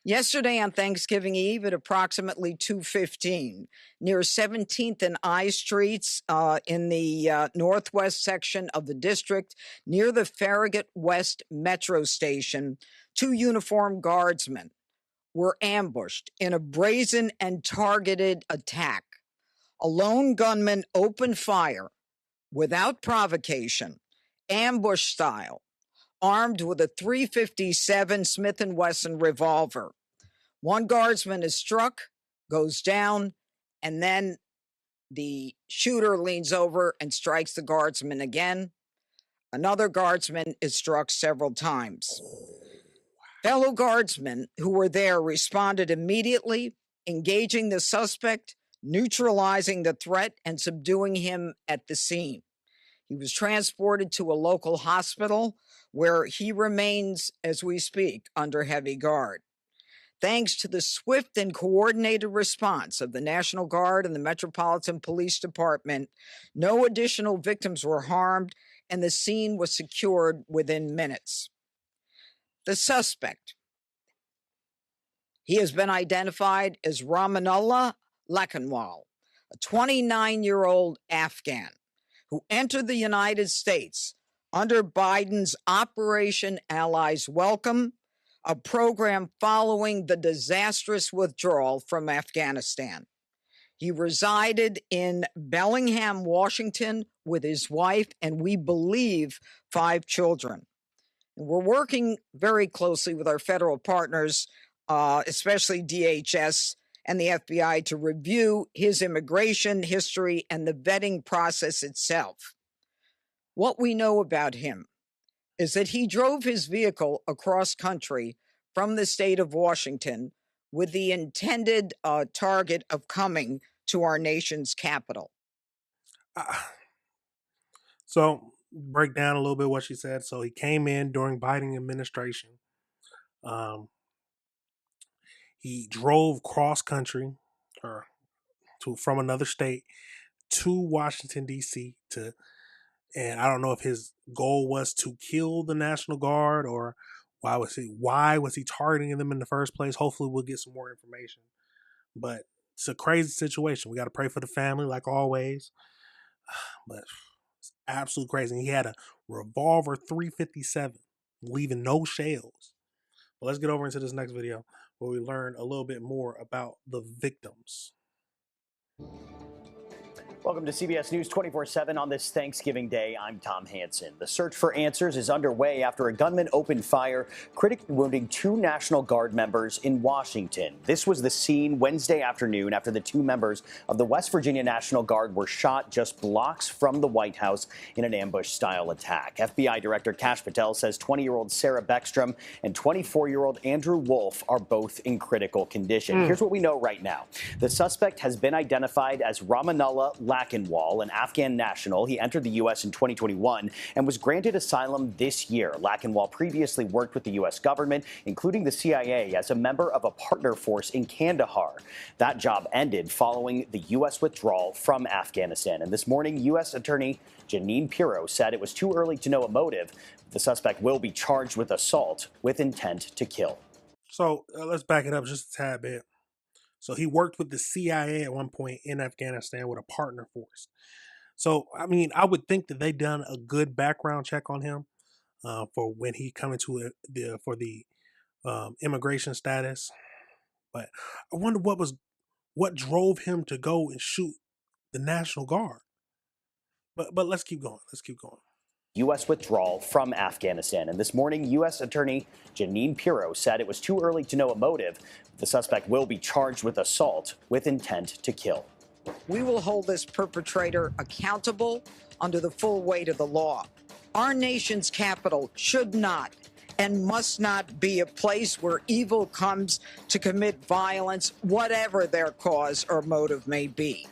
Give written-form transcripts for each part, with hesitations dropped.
Yesterday on Thanksgiving Eve at approximately 2:15, near 17th and I Streets in the northwest section of the district, near the Farragut West Metro Station, two uniformed guardsmen were ambushed in a brazen and targeted attack. A lone gunman opened fire without provocation, ambush style, armed with a .357 Smith & Wesson revolver. One guardsman is struck, goes down, and then the shooter leans over and strikes the guardsman again. Another guardsman is struck several times. Fellow guardsmen who were there responded immediately, engaging the suspect, neutralizing the threat, and subduing him at the scene. He was transported to a local hospital where he remains, as we speak, under heavy guard. Thanks to the swift and coordinated response of the National Guard and the Metropolitan Police Department, no additional victims were harmed, and the scene was secured within minutes. The suspect, he has been identified as Ramanullah Lakhanwal, a 29-year-old Afghan who entered the United States under Biden's Operation Allies Welcome, a program following the disastrous withdrawal from Afghanistan. He resided in Bellingham, Washington, with his wife and, we believe, 5 children. And we're working very closely with our federal partners, especially DHS and the FBI, to review his immigration history and the vetting process itself. What we know about him is that he drove his vehicle across country from the state of Washington with the intended target of coming to our nation's capital. So break down a little bit what she said. So he came in during Biden administration. He drove cross country from another state to Washington, D.C. And I don't know if his goal was to kill the National Guard or why was he targeting them in the first place. Hopefully we'll get some more information. But it's a crazy situation. We got to pray for the family like always. But it's absolutely crazy. And he had a revolver .357, leaving no shells. But let's get over into this next video where we learn a little bit more about the victims. Welcome to CBS News 24/7 on this Thanksgiving Day. I'm Tom Hansen. The search for answers is underway after a gunman opened fire, critically wounding 2 National Guard members in Washington. This was the scene Wednesday afternoon after the 2 members of the West Virginia National Guard were shot just blocks from the White House in an ambush-style attack. FBI Director Kash Patel says 20-year-old Sarah Beckstrom and 24-year-old Andrew Wolf are both in critical condition. Here's what we know right now. The suspect has been identified as Ramanullah Lakhanwal, an Afghan national. He entered the U.S. in 2021 and was granted asylum this year. Lakhanwal previously worked with the U.S. government, including the CIA, as a member of a partner force in Kandahar. That job ended following the U.S. withdrawal from Afghanistan. And this morning, U.S. Attorney Jeanine Pirro said it was too early to know a motive. The suspect will be charged with assault with intent to kill. So let's back it up just a tad bit. So he worked with the CIA at one point in Afghanistan with a partner force. So, I mean, I would think that they done a good background check on him for when he come into the immigration status. But I wonder what drove him to go and shoot the National Guard. But let's keep going. U.S. withdrawal from Afghanistan. And this morning, U.S. Attorney Jeanine Pirro said it was too early to know a motive. The suspect will be charged with assault with intent to kill. We will hold this perpetrator accountable under the full weight of the law. Our nation's capital should not and must not be a place where evil comes to commit violence, whatever their cause or motive may be.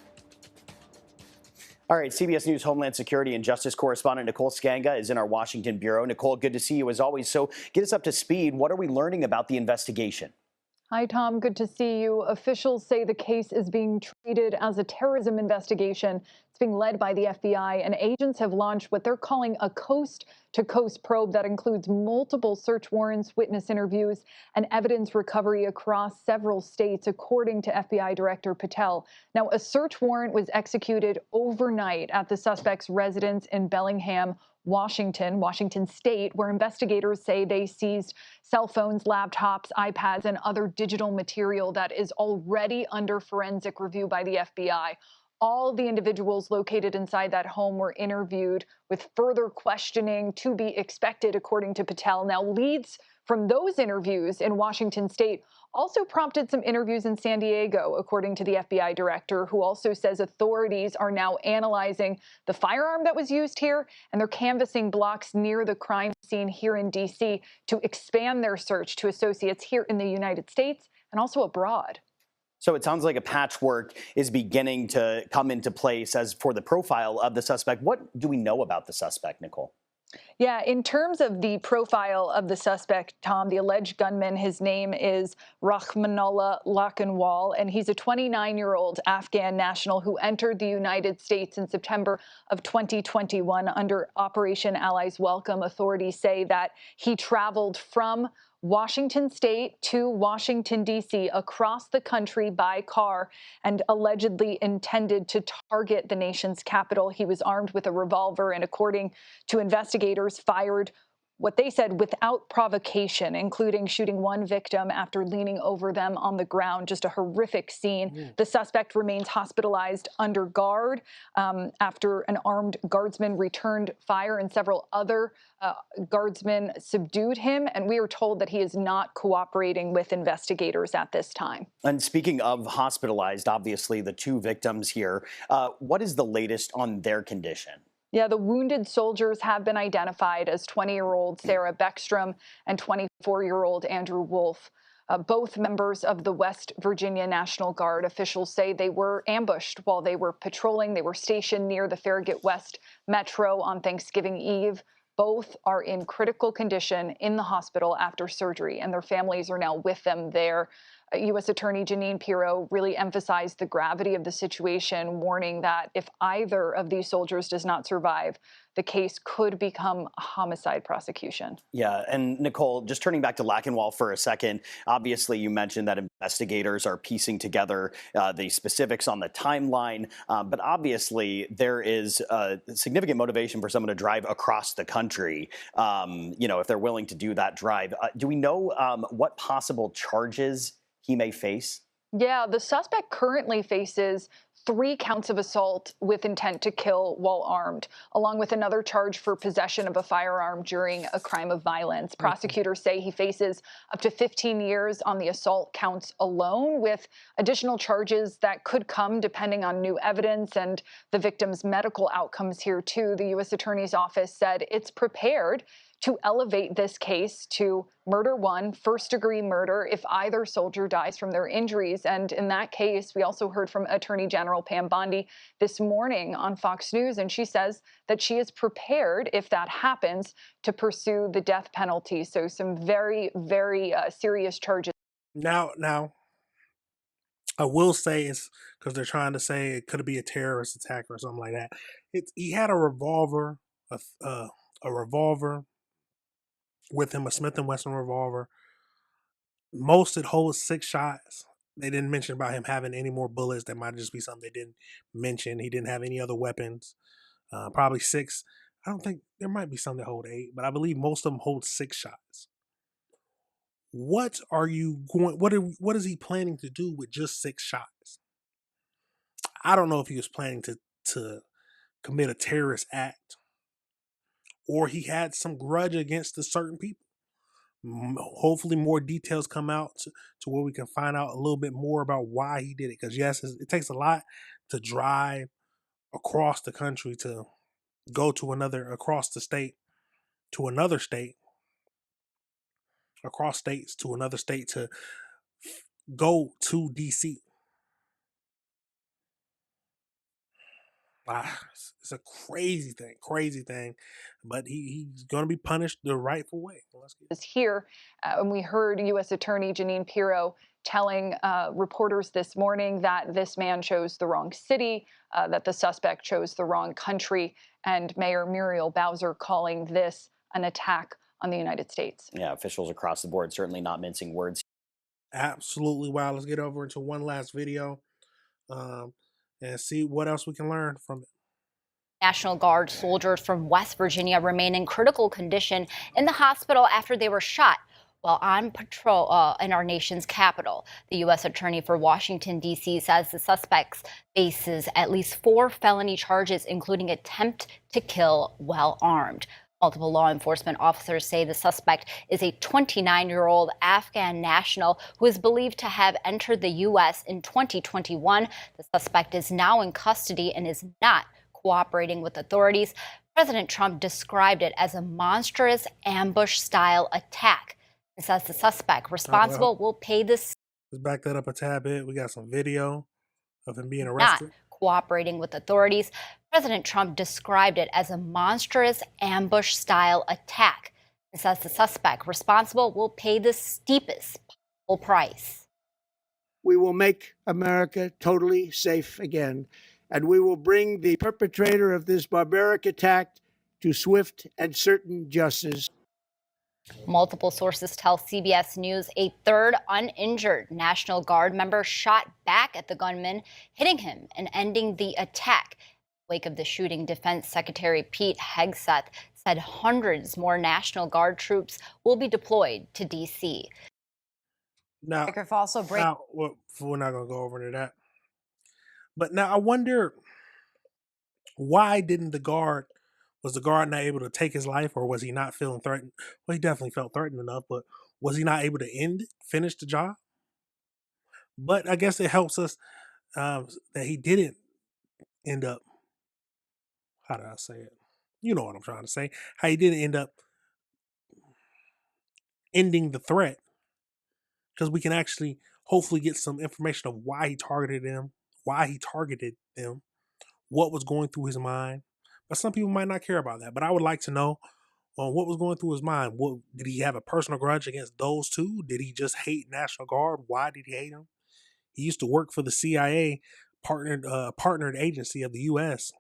All right, CBS News Homeland Security and Justice correspondent Nicole Skanga is in our Washington bureau. Nicole, good to see you as always. So get us up to speed. What are we learning about the investigation? Hi, Tom. Good to see you. Officials say the case is being treated as a terrorism investigation It's being led by the FBI, and agents have launched what they're calling a coast-to-coast probe that includes multiple search warrants, witness interviews, and evidence recovery across several states, according to FBI Director Patel. Now, a search warrant was executed overnight at the suspect's residence in Bellingham, Washington state, where investigators say they seized cell phones, laptops, iPads, and other digital material that is already under forensic review by the FBI. All the individuals located inside that home were interviewed, with further questioning to be expected, according to Patel. Now, leads from those interviews in Washington state also prompted some interviews in San Diego, according to the FBI director, who also says authorities are now analyzing the firearm that was used here, and they're canvassing blocks near the crime scene here in D.C. to expand their search to associates here in the United States and also abroad. So it sounds like a patchwork is beginning to come into place as for the profile of the suspect. What do we know about the suspect, Nicole? Yeah, in terms of the profile of the suspect, Tom, the alleged gunman, his name is Rahmanullah Lakhanwal, and he's a 29-year-old Afghan national who entered the United States in September of 2021 under Operation Allies Welcome. Authorities say that he traveled from Washington state to Washington, D.C., across the country by car, and allegedly intended to target the nation's capital. He was armed with a revolver and, according to investigators, fired what they said without provocation, including shooting one victim after leaning over them on the ground. Just a horrific scene. The suspect remains hospitalized under guard after an armed guardsman returned fire, and several other guardsmen subdued him. And we are told that he is not cooperating with investigators at this time. And speaking of hospitalized, obviously the two victims here, what is the latest on their condition? Yeah, the wounded soldiers have been identified as 20-year-old Sarah Beckstrom and 24-year-old Andrew Wolf. Both members of the West Virginia National Guard. Officials say they were ambushed while they were patrolling. They were stationed near the Farragut West Metro on Thanksgiving Eve. Both are in critical condition in the hospital after surgery, and their families are now with them there. U.S. Attorney Jeanine Pirro really emphasized the gravity of the situation, warning that if either of these soldiers does not survive, the case could become a homicide prosecution. Yeah, and Nicole, just turning back to Lakhanwal for a second, obviously you mentioned that investigators are piecing together the specifics on the timeline, but obviously there is significant motivation for someone to drive across the country, if they're willing to do that drive. Do we know what possible charges he may face? Yeah, the suspect currently faces 3 counts of assault with intent to kill while armed, along with another charge for possession of a firearm during a crime of violence. Prosecutors say he faces up to 15 years on the assault counts alone, with additional charges that could come depending on new evidence and the victim's medical outcomes here too. The U.S. Attorney's Office said it's prepared to elevate this case to murder 1, first-degree murder, if either soldier dies from their injuries. And in that case, we also heard from Attorney General Pam Bondi this morning on Fox News, and she says that she is prepared, if that happens, to pursue the death penalty. So some very, very serious charges. Now, I will say it's because they're trying to say it could be a terrorist attack or something like that. He had a revolver, a revolver with him, a Smith & Wesson revolver. Most it holds 6 shots. They didn't mention about him having any more bullets. That might just be something they didn't mention. He didn't have any other weapons. Probably 6. I don't think there might be some that hold 8, but I believe most of them hold 6 shots. What are you going? What is he planning to do with just 6 shots? I don't know if he was planning to commit a terrorist act, or he had some grudge against a certain people. Hopefully more details come out to where we can find out a little bit more about why he did it. Because yes, it takes a lot to drive across the country, to go to across the state to another state, across states to another state, to go to DC. It's a crazy thing, but he's going to be punished the rightful way. Is here, and we heard U.S. Attorney Jeanine Pirro telling reporters this morning that this man chose the wrong city, that the suspect chose the wrong country, and Mayor Muriel Bowser calling this an attack on the United States. Yeah, officials across the board certainly not mincing words. Absolutely wild. Let's get over into one last video and see what else we can learn from it. National Guard soldiers from West Virginia remain in critical condition in the hospital after they were shot while on patrol in our nation's capital. The U.S. Attorney for Washington, D.C. says the suspect faces at least 4 felony charges, including attempt to kill while armed. Multiple law enforcement officers say the suspect is a 29-year-old Afghan national who is believed to have entered the U.S. in 2021. The suspect is now in custody and is not cooperating with authorities. President Trump described it as a monstrous ambush-style attack. He says the suspect responsible will pay this. Let's back that up a tad bit. We got some video of him being arrested. Not cooperating with authorities. President Trump described it as a monstrous ambush-style attack. He says the suspect responsible will pay the steepest possible price. We will make America totally safe again, and we will bring the perpetrator of this barbaric attack to swift and certain justice. Multiple sources tell CBS News a third uninjured National Guard member shot back at the gunman, hitting him and ending the attack. In the wake of the shooting, Defense Secretary Pete Hegseth said hundreds more National Guard troops will be deployed to D.C. Now, we're not going to go over into that. But now I wonder, why didn't was the guard not able to take his life, or was he not feeling threatened? Well, he definitely felt threatened enough, but was he not able to finish the job? But I guess it helps us that he didn't end up, how did I say it? You know what I'm trying to say. How he didn't end up ending the threat, because we can actually hopefully get some information of why he targeted them, what was going through his mind. But some people might not care about that. But I would like to know what was going through his mind. Did he have a personal grudge against those two? Did he just hate National Guard? Why did he hate them? He used to work for the CIA, partnered agency of the U.S.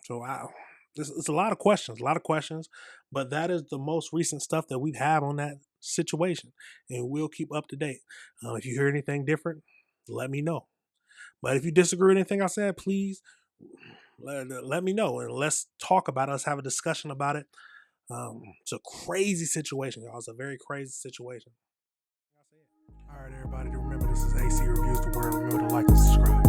So wow, it's a lot of questions, but that is the most recent stuff that we have on that situation, and we'll keep up to date. If you hear anything different, let me know. But if you disagree with anything I said, please let me know, and let's talk about it. Let's have a discussion about it. It's a crazy situation, y'all. It's a very crazy situation. All right, everybody, remember this is AC Reviews the Word. Remember to like and subscribe.